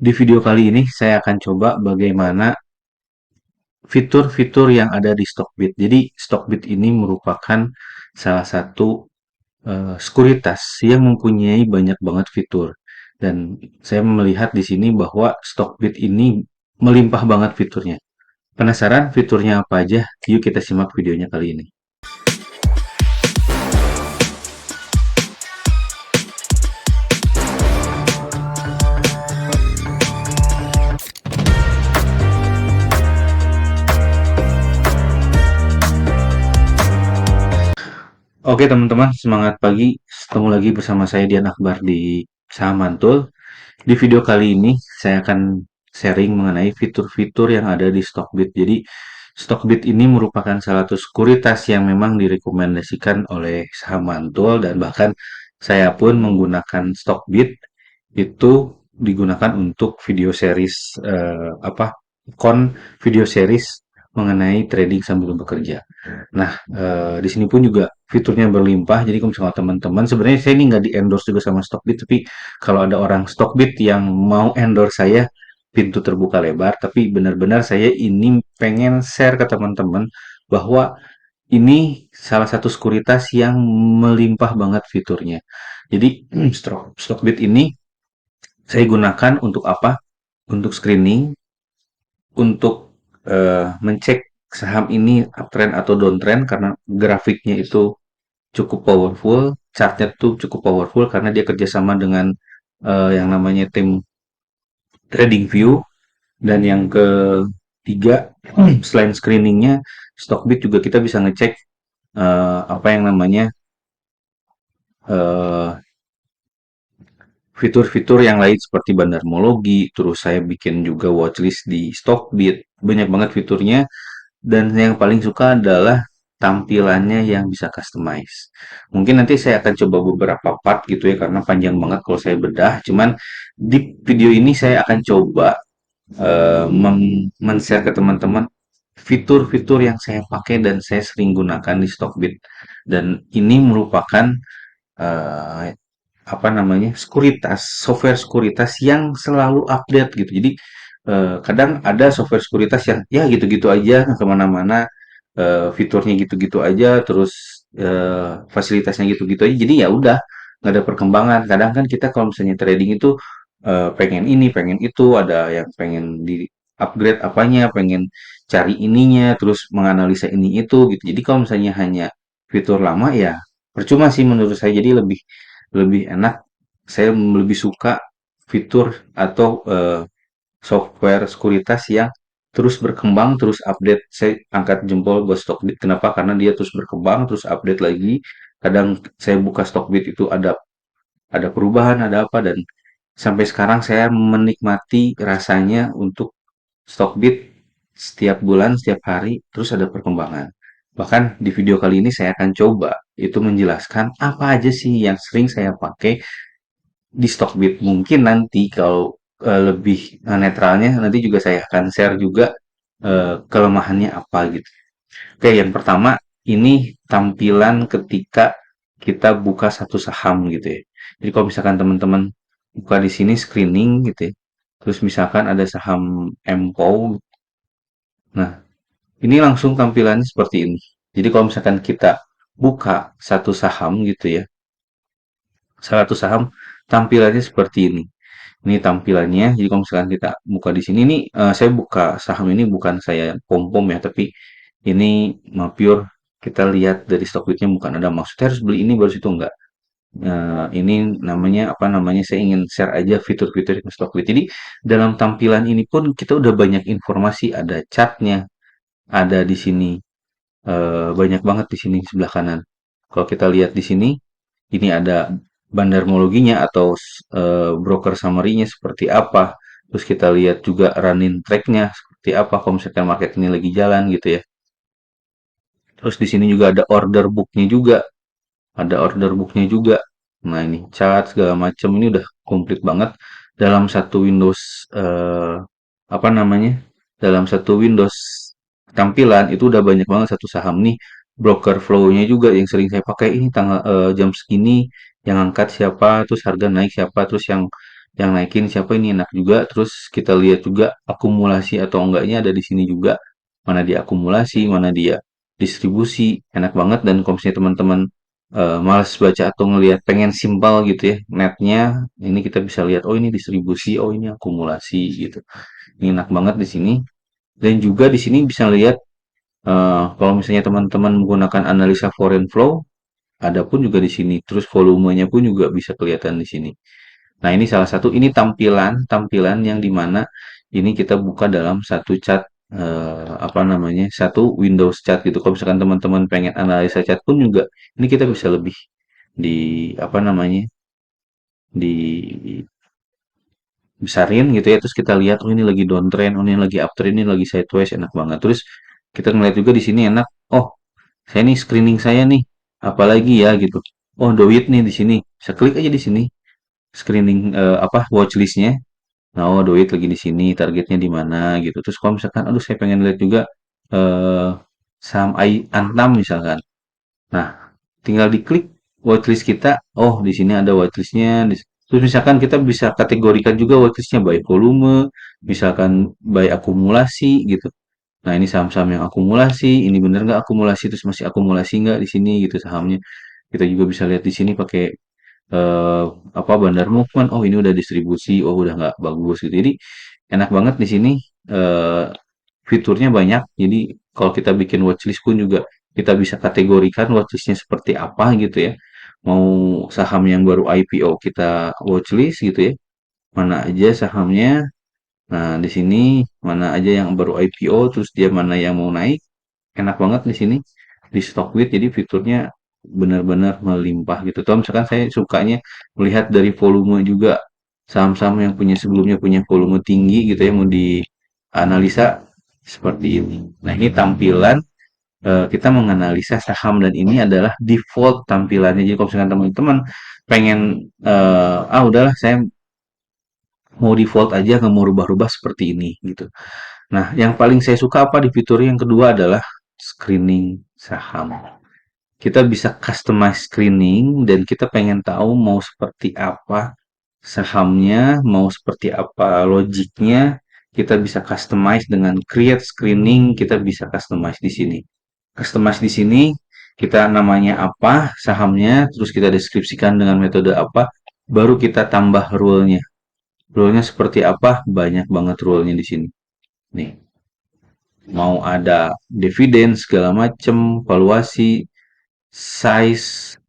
Di video kali ini saya akan coba bagaimana fitur-fitur yang ada di Stockbit. Jadi Stockbit ini merupakan salah satu sekuritas yang mempunyai banyak banget fitur. Dan saya melihat di sini bahwa Stockbit ini melimpah banget fiturnya. Penasaran fiturnya apa aja? Yuk kita simak videonya kali ini. Oke teman-teman, semangat pagi. Ketemu lagi bersama saya Dian Akbar di Saham Mantul. Di video kali ini saya akan sharing mengenai fitur-fitur yang ada di Stockbit. Jadi Stockbit ini merupakan salah satu sekuritas yang memang direkomendasikan oleh Saham Mantul dan bahkan saya pun menggunakan Stockbit itu digunakan untuk video series video series mengenai trading sambil bekerja. Nah, di sini pun juga fiturnya berlimpah. Jadi kalau misalnya teman-teman, sebenarnya saya ini nggak di-endorse juga sama Stockbit, tapi kalau ada orang Stockbit yang mau endorse saya, pintu terbuka lebar. Tapi benar-benar saya ini pengen share ke teman-teman bahwa ini salah satu sekuritas yang melimpah banget fiturnya. Jadi Stockbit ini saya gunakan untuk apa? Untuk screening, untuk mencek saham ini uptrend atau downtrend karena grafiknya itu cukup powerful, chartnya tuh cukup powerful karena dia kerjasama dengan yang namanya tim TradingView. Dan yang ketiga, selain screeningnya, Stockbit juga kita bisa ngecek apa yang namanya eh, fitur-fitur yang lain seperti bandarmologi. Terus saya bikin juga watchlist di Stockbit, banyak banget fiturnya. Dan yang paling suka adalah tampilannya yang bisa customize. Mungkin nanti saya akan coba beberapa part gitu ya, karena panjang banget kalau saya bedah. Cuman di video ini saya akan coba men-share ke teman-teman fitur-fitur yang saya pakai dan saya sering gunakan di Stockbit. Dan ini merupakan eh, apa namanya software sekuritas yang selalu update gitu. Jadi kadang ada software sekuritas yang ya gitu-gitu aja nggak kemana-mana, fiturnya gitu-gitu aja, terus fasilitasnya gitu-gitu aja. Jadi ya udah nggak ada perkembangan. Kadang kan kita kalau misalnya trading itu pengen ini, pengen itu, ada yang pengen di upgrade apanya, pengen cari ininya, terus menganalisa ini itu gitu. Jadi kalau misalnya hanya fitur lama ya percuma sih menurut saya. Jadi lebih lebih enak, saya lebih suka fitur atau software sekuritas yang terus berkembang, terus update. Saya angkat jempol buat Stockbit. Kenapa? Karena dia terus berkembang, terus update lagi. Kadang saya buka Stockbit itu ada perubahan, ada apa, dan sampai sekarang saya menikmati rasanya untuk Stockbit setiap bulan, setiap hari, terus ada perkembangan. Bahkan di video kali ini saya akan coba itu menjelaskan apa aja sih yang sering saya pakai di Stockbit. Mungkin nanti kalau lebih netralnya nanti juga saya akan share juga kelemahannya apa gitu. Oke, yang pertama ini tampilan ketika kita buka satu saham gitu ya. Jadi kalau misalkan teman-teman buka di sini screening gitu ya. Terus misalkan ada saham MPO. Nah, ini langsung tampilannya seperti ini. Jadi kalau misalkan kita buka satu saham gitu ya, satu saham tampilannya seperti ini. Ini tampilannya. Jadi kalau misalkan kita buka di sini nih, saya buka saham ini bukan saya pom-pom ya, tapi ini pure kita lihat dari Stockbit-nya, bukan ada maksudnya harus beli ini baru situ enggak. Ini namanya apa namanya? Saya ingin share aja fitur-fitur di Stockbit. Jadi dalam tampilan ini pun kita udah banyak informasi, ada chartnya, ada di sini banyak banget di sini sebelah kanan. Kalau kita lihat di sini, ini ada bandarmologinya atau broker summary-nya seperti apa. Terus kita lihat juga running track-nya seperti apa kalau misalkan market ini lagi jalan gitu ya. Terus di sini juga ada order book-nya juga, ada order book-nya juga. Nah, ini chart segala macam ini udah komplit banget dalam satu Windows apa namanya? Dalam satu Windows tampilan itu udah banyak banget satu saham nih. Broker flow-nya juga yang sering saya pakai, ini tanggal jam segini yang angkat siapa, terus harga naik siapa, terus yang yang naikin siapa ini enak juga. Terus kita lihat juga akumulasi atau enggaknya ada di sini juga. Mana dia akumulasi, mana dia distribusi, enak banget. Dan kalau misalnya teman-teman males baca atau ngelihat pengen simpel gitu ya, netnya ini kita bisa lihat oh ini distribusi, oh ini akumulasi gitu. Ini enak banget di sini. Dan juga di sini bisa lihat kalau misalnya teman-teman menggunakan analisa foreign flow, ada pun juga di sini. Terus volumenya pun juga bisa kelihatan di sini. Nah, ini salah satu ini tampilan yang dimana ini kita buka dalam satu chat apa namanya? Satu Windows chat gitu. Kalau misalkan teman-teman pengen analisa chat pun juga ini kita bisa lebih di apa namanya? Di besarin gitu ya. Terus kita lihat oh ini lagi downtrend, oh ini lagi uptrend, ini lagi sideways enak banget. Terus kita ngeliat juga di sini enak. Oh, saya nih screening saya nih apalagi ya gitu. Oh, duit nih di sini. Bisa klik aja di sini screening apa watchlistnya. Nah, oh duit lagi di sini, targetnya di mana gitu. Terus kalau misalkan, aduh saya pengen lihat juga eh, saham Antam misalkan. Nah, tinggal diklik watchlist kita. Oh, di sini ada watchlistnya. Terus misalkan kita bisa kategorikan juga watchlistnya by volume, misalkan by akumulasi gitu. Nah, ini saham-saham yang akumulasi, ini bener nggak akumulasi, terus masih akumulasi nggak di sini gitu sahamnya. Kita juga bisa lihat di sini pakai eh, apa Bandar Movement. Oh, ini udah distribusi, oh udah nggak bagus gitu. Jadi enak banget di sini. eh, Fiturnya banyak. Jadi kalau kita bikin watchlist pun juga kita bisa kategorikan watchlistnya seperti apa gitu ya. Mau saham yang baru IPO kita watchlist gitu ya. Mana aja sahamnya. Nah, di sini mana aja yang baru IPO, terus dia mana yang mau naik. Enak banget di sini di Stockbit. Jadi fiturnya benar-benar melimpah gitu. Tuh, misalkan saya sukanya melihat dari volume juga saham-saham yang punya sebelumnya punya volume tinggi gitu ya mau dianalisa seperti ini. Nah, ini tampilan kita menganalisa saham dan ini adalah default tampilannya. Jadi kalau misalkan teman-teman pengen udahlah saya mau default aja nggak mau rubah-rubah seperti ini gitu. Nah, yang paling saya suka apa di fitur yang kedua adalah screening saham. Kita bisa customize screening dan kita pengen tahu mau seperti apa sahamnya, mau seperti apa logiknya, kita bisa customize dengan create screening, kita bisa customize di sini. Customize di sini kita namanya apa sahamnya, terus kita deskripsikan dengan metode apa, baru kita tambah rule-nya. Rule-nya seperti apa? Banyak banget rule-nya di sini. Nih, mau ada dividen segala macam, valuasi, size,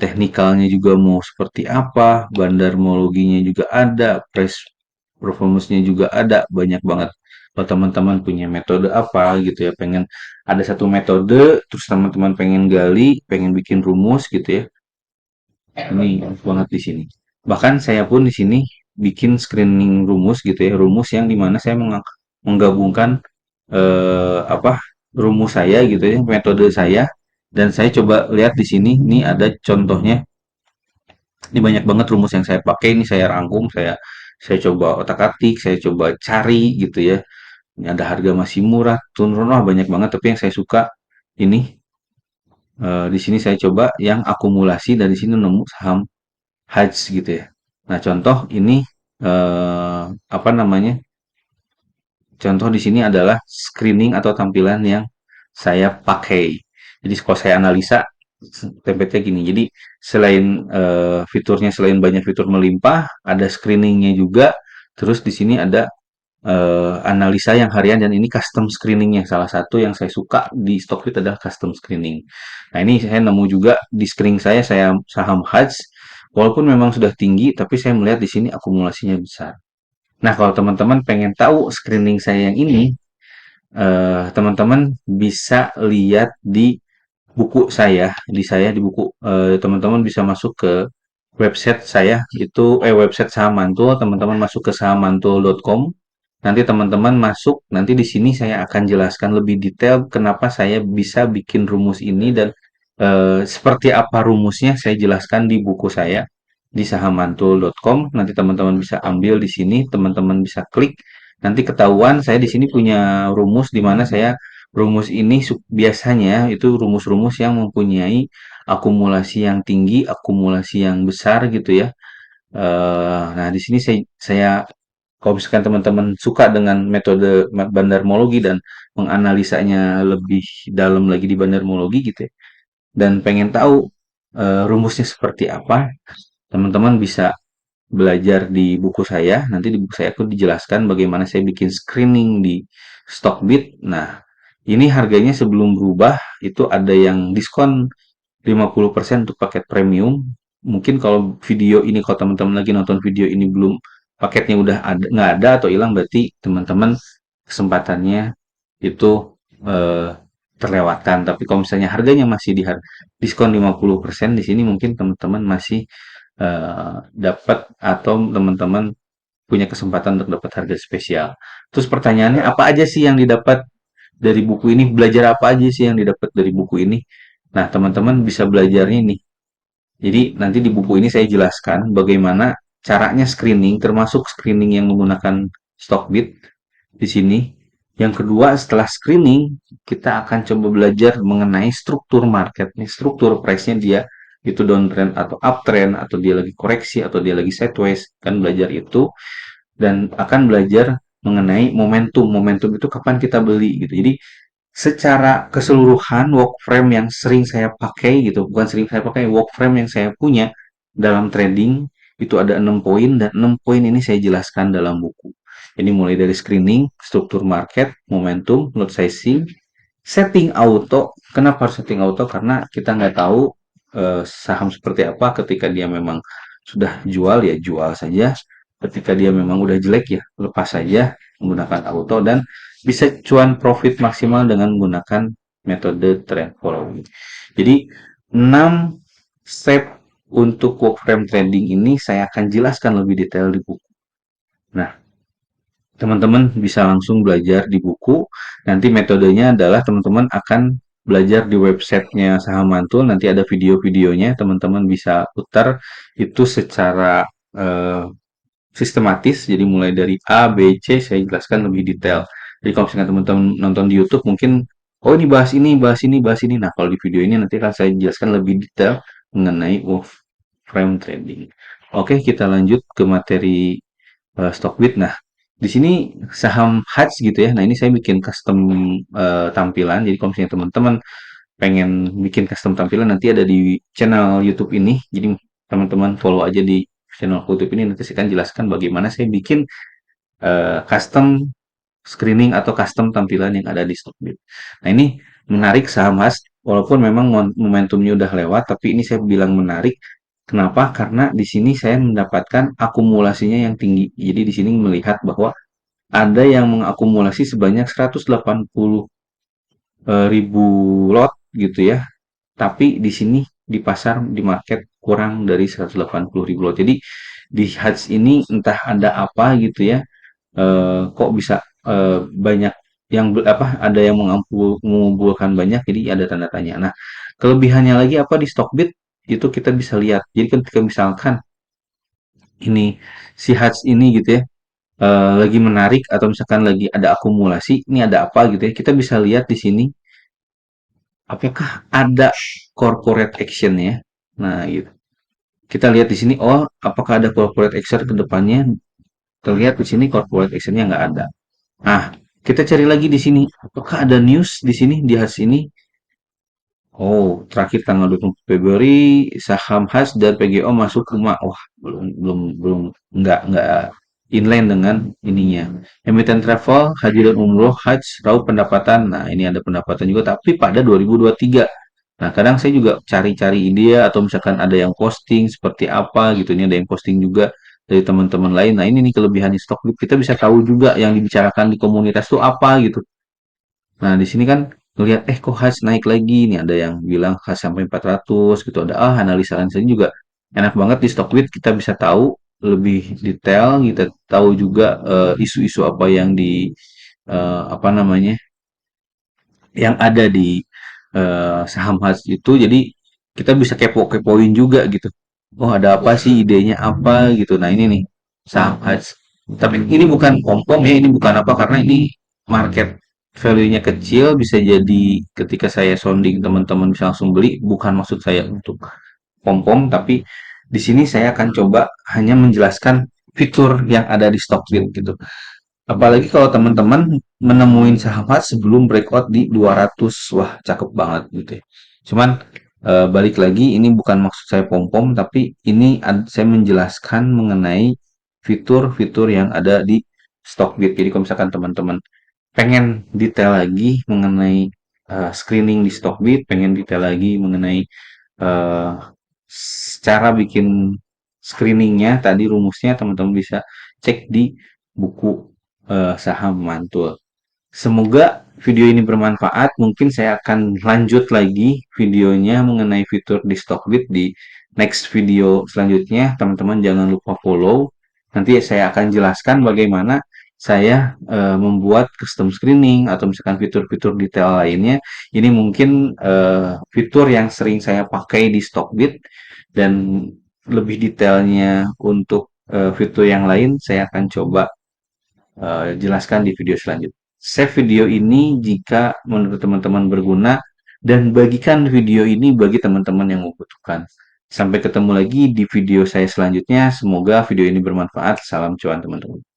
teknikalnya juga mau seperti apa, bandarmologinya juga ada, price performance-nya juga ada, banyak banget. Kalau teman-teman punya metode apa gitu ya, pengen ada satu metode, terus teman-teman pengen gali, pengen bikin rumus gitu ya, ini bagus banget di sini. Bahkan saya pun di sini bikin screening rumus gitu ya, rumus yang dimana saya menggabungkan apa rumus saya gitu ya, metode saya dan saya coba lihat di sini, ini ada contohnya. Ini banyak banget rumus yang saya pakai, ini saya rangkum, saya coba otak-atik, saya coba cari gitu ya. Ini ada harga masih murah, turun, wah banyak banget. Tapi yang saya suka ini di sini saya coba yang akumulasi dan di sini nemu saham HADS gitu ya. Nah, contoh ini apa namanya? Contoh di sini adalah screening atau tampilan yang saya pakai. Jadi kalau saya analisa template-nya gini. Jadi selain fiturnya selain banyak fitur melimpah, ada screeningnya juga. Terus di sini ada analisa yang harian dan ini custom screeningnya. Salah satu yang saya suka di Stockbit adalah custom screening. Nah, ini saya nemu juga di screening saya saham HADS. Walaupun memang sudah tinggi, tapi saya melihat di sini akumulasinya besar. Nah, kalau teman-teman pengen tahu screening saya yang ini, teman-teman bisa lihat di buku saya, di buku teman-teman bisa masuk ke website saya itu website Saham Mantul, teman-teman masuk ke sahammantul.com. Nanti teman-teman masuk, nanti di sini saya akan jelaskan lebih detail kenapa saya bisa bikin rumus ini dan seperti apa rumusnya saya jelaskan di buku saya di sahammantul.com. Nanti teman-teman bisa ambil di sini, teman-teman bisa klik. Nanti ketahuan saya di sini punya rumus di mana saya rumus ini biasanya itu rumus-rumus yang mempunyai akumulasi yang tinggi, akumulasi yang besar gitu ya. Nah, di sini saya kalau misalkan teman-teman suka dengan metode bandarmologi dan menganalisanya lebih dalam lagi di bandarmologi gitu ya, dan pengen tahu rumusnya seperti apa, teman-teman bisa belajar di buku saya. Nanti di buku saya aku dijelaskan bagaimana saya bikin screening di Stockbit. Nah, ini harganya sebelum berubah itu ada yang diskon 50% untuk paket premium. Mungkin kalau video ini, kalau teman-teman lagi nonton video ini belum paketnya udah ada, nggak ada atau hilang, berarti teman-teman kesempatannya itu eh, terlewatkan. Tapi kalau misalnya harganya masih di diskon 50%, di sini mungkin teman-teman masih dapat, atau teman-teman punya kesempatan untuk dapat harga spesial. Terus pertanyaannya, apa aja sih yang didapat dari buku ini? Belajar apa aja sih yang didapat dari buku ini? Nah, teman-teman bisa belajarnya nih. Jadi nanti di buku ini saya jelaskan bagaimana caranya screening, termasuk screening yang menggunakan Stockbit di sini. Yang kedua, setelah screening, kita akan coba belajar mengenai struktur market nih, struktur price-nya dia itu downtrend atau uptrend, atau dia lagi koreksi, atau dia lagi sideways, kan belajar itu. Dan akan belajar mengenai momentum. Momentum itu kapan kita beli gitu. Jadi secara keseluruhan work frame yang sering saya pakai gitu, bukan sering saya pakai, work frame yang saya punya dalam trading itu ada 6 poin, dan 6 poin ini saya jelaskan dalam buku. Jadi mulai dari screening, struktur market, momentum, lot sizing, setting auto. Kenapa harus setting auto? Karena kita nggak tahu saham seperti apa. Ketika dia memang sudah jual, ya jual saja. Ketika dia memang udah jelek, ya lepas saja menggunakan auto, dan bisa cuan profit maksimal dengan menggunakan metode trend following. Jadi 6 step untuk work frame trading ini saya akan jelaskan lebih detail di buku. Nah, teman-teman bisa langsung belajar di buku. Nanti metodenya adalah teman-teman akan belajar di websitenya Saham Mantul. Nanti ada video-videonya, teman-teman bisa putar itu secara eh, sistematis. Jadi mulai dari A, B, C saya jelaskan lebih detail. Jadi kalau misalkan teman-teman nonton di YouTube mungkin, oh ini bahas ini, bahas ini, bahas ini. Nah, kalau di video ini nanti akan saya jelaskan lebih detail mengenai frame trading. Oke, kita lanjut ke materi Stockbit. Nah, di sini saham HUTS gitu ya. Nah, ini saya bikin custom tampilan. Jadi kalau misalnya teman-teman pengen bikin custom tampilan, nanti ada di channel YouTube ini. Jadi teman-teman follow aja di channel YouTube ini, nanti saya akan jelaskan bagaimana saya bikin custom screening atau custom tampilan yang ada di Stockbit. Nah, ini menarik saham khas, walaupun memang momentumnya udah lewat, tapi ini saya bilang menarik. Kenapa? Karena di sini saya mendapatkan akumulasinya yang tinggi. Jadi di sini melihat bahwa ada yang mengakumulasi sebanyak 180 ribu lot gitu ya. Tapi di sini di pasar, di market kurang dari 180 ribu lot. Jadi di HUTS ini entah ada apa gitu ya, kok bisa banyak yang ada yang mengumpulkan banyak, jadi ada tanda tanya. Nah, kelebihannya lagi apa di Stockbit itu kita bisa lihat. Jadi ketika misalkan ini si HUTS ini gitu ya, lagi menarik atau misalkan lagi ada akumulasi, ini ada apa gitu ya, kita bisa lihat di sini apakah ada corporate action ya. Nah, gitu. Kita lihat di sini, oh, apakah ada corporate action ke depannya? Terlihat di sini corporate action-nya nggak ada. Nah, kita cari lagi di sini. Apakah ada news di sini di HAS ini? Oh, terakhir tanggal 20 Februari saham HAS dan PGO masuk rumah. Wah, belum nggak inline dengan ininya. Emiten travel, haji dan umroh, Hajj, raup pendapatan. Nah, ini ada pendapatan juga, tapi pada 2023. Nah, kadang saya juga cari-cari ide atau misalkan ada yang posting seperti apa gitu. Ini ada yang posting juga dari teman-teman lain. Nah, ini nih kelebihannya Stockbit. Kita bisa tahu juga yang dibicarakan di komunitas itu apa gitu. Nah, di sini kan ngelihat, kok HAS naik lagi nih, ada yang bilang HAS sampai 400 gitu. Ada analisa-analisa juga enak banget di Stockbit, kita bisa tahu lebih detail, kita tahu juga isu-isu apa yang di apa namanya, yang ada di saham HAS itu. Jadi kita bisa kepo-kepoin juga gitu. Oh, ada apa sih, idenya apa gitu. Nah, ini nih saham HAS. Tapi ini bukan pom-pom ya, ini bukan apa, karena ini market value-nya kecil, bisa jadi ketika saya sounding teman-teman bisa langsung beli. Bukan maksud saya untuk pom-pom, tapi Di sini saya akan coba hanya menjelaskan fitur yang ada di Stockbit gitu. Apalagi kalau teman-teman menemuin sahabat sebelum breakout di 200, wah cakep banget gitu ya. Cuman balik lagi ini bukan maksud saya pom-pom, tapi ini saya menjelaskan mengenai fitur-fitur yang ada di Stockbit. Jadi kalau misalkan teman-teman pengen detail lagi mengenai screening di Stockbit, pengen detail lagi mengenai eh, cara bikin screeningnya, tadi rumusnya teman-teman bisa cek di buku saham mantul. Semoga video ini bermanfaat. Mungkin saya akan lanjut lagi videonya mengenai fitur di Stockbit di next video selanjutnya. Teman-teman jangan lupa follow. Nanti saya akan jelaskan bagaimana saya membuat custom screening atau misalkan fitur-fitur detail lainnya. Ini mungkin fitur yang sering saya pakai di Stockbit dan lebih detailnya untuk fitur yang lain saya akan coba jelaskan di video selanjutnya. Save video ini jika menurut teman-teman berguna dan bagikan video ini bagi teman-teman yang membutuhkan. Sampai ketemu lagi di video saya selanjutnya. Semoga video ini bermanfaat. Salam cuan teman-teman.